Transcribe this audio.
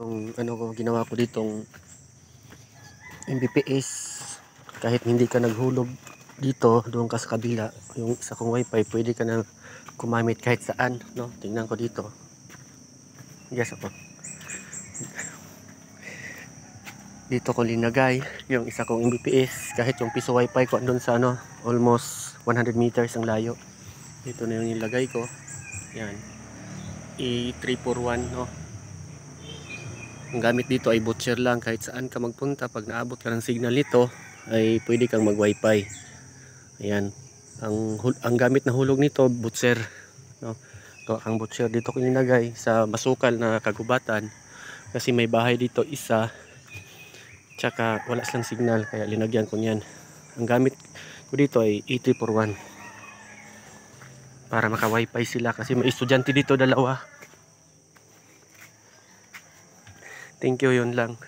Yung ano ko ginawa ko ditong Mbps, kahit hindi ka naghulog dito, doon ka sa kabila, yung isa kong wifi pwede ka na kumamit kahit saan, no? Tingnan ko dito. Yes, ako. Dito ko linagay yung isa kong Mbps, kahit yung piso wifi ko andun sa ano, almost 100 meters ang layo. Dito na yung nilagay ko. Yan. E341, no? Ang gamit dito ay butcher lang, kahit saan ka magpunta pag naabot ka ng signal nito ay pwede kang mag wifi. Ayan, ang gamit na hulog nito butcher, no? Ito ang butcher, dito ko nilagay sa masukal na kagubatan kasi may bahay dito isa, tsaka wala silang signal kaya linagyan ko niyan. Ang gamit ko dito ay 8341 para maka wifi sila kasi may estudyante dito dalawa. Thank you, yun lang.